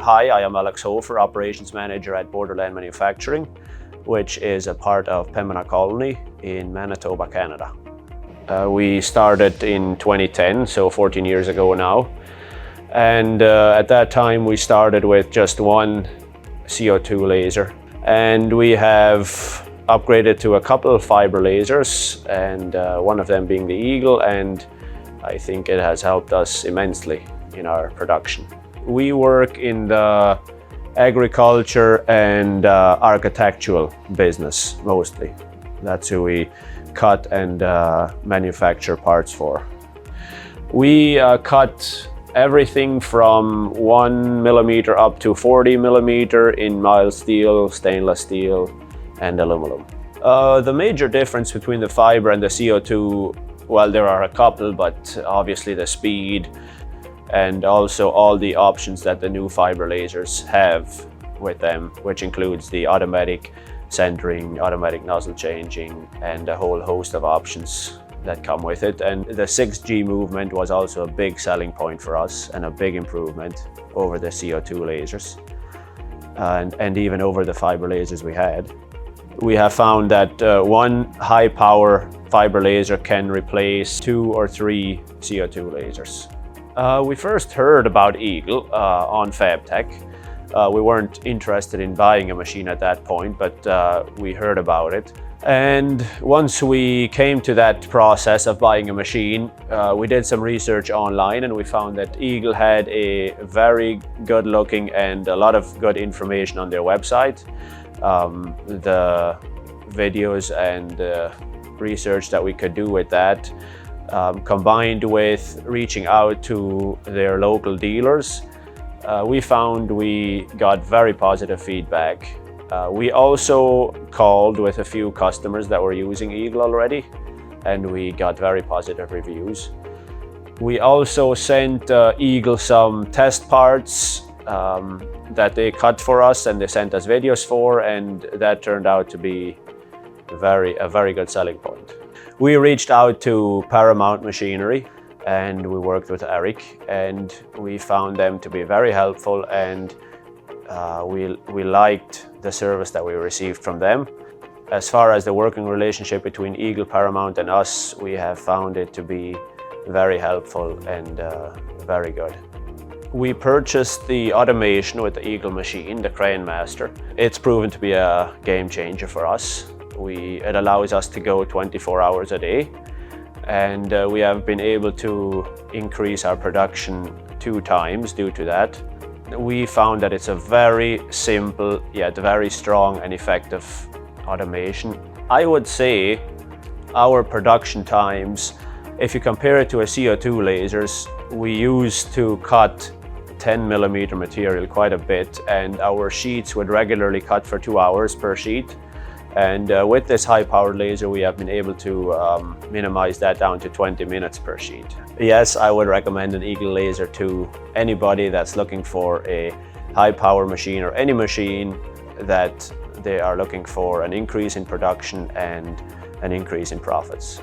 Hi, I am Alex Hofer, Operations Manager at Borderland Manufacturing, which is a part of Pembina Colony in Manitoba, Canada. We started in 2010, so 14 years ago now. And at that time we started with just one CO2 laser. And we have upgraded to a couple of fiber lasers, and one of them being the Eagle, and I think it has helped us immensely in our production. We work in the agriculture and architectural business mostly. That's who we cut and manufacture parts for. We cut everything from 1 millimeter up to 40 millimeter in mild steel, stainless steel, and aluminum. The major difference between the fiber and the CO2, well, there are a couple, but obviously the speed and also all the options that the new fiber lasers have with them, which includes the automatic centering, automatic nozzle changing, and a whole host of options that come with it. And the 6G movement was also a big selling point for us and a big improvement over the CO2 lasers and even over the fiber lasers we had. We have found that one high power fiber laser can replace 2 or 3 CO2 lasers. We first heard about Eagle on FabTech. We weren't interested in buying a machine at that point, but we heard about it. And once we came to that process of buying a machine, we did some research online and we found that Eagle had a very good looking and a lot of good information on their website. The videos and research that we could do with that, combined with reaching out to their local dealers, we found we got very positive feedback. We also called with a few customers that were using Eagle already, and we got very positive reviews. We also sent Eagle some test parts that they cut for us, and they sent us videos for, and that turned out to be a very good selling point. We reached out to Paramount Machinery and we worked with Eric, and we found them to be very helpful, and we liked the service that we received from them. As far as the working relationship between Eagle, Paramount and us, we have found it to be very helpful and very good. We purchased the automation with the Eagle machine, the Crane Master. It's proven to be a game changer for us. It allows us to go 24 hours a day, and we have been able to increase our production 2 times due to that. We found that it's a very simple yet very strong and effective automation. I would say our production times, if you compare it to a CO2 lasers, we used to cut 10 millimeter material quite a bit, and our sheets would regularly cut for 2 hours per sheet. And with this high-powered laser, we have been able to minimize that down to 20 minutes per sheet. Yes, I would recommend an Eagle laser to anybody that's looking for a high-power machine, or any machine that they are looking for an increase in production and an increase in profits.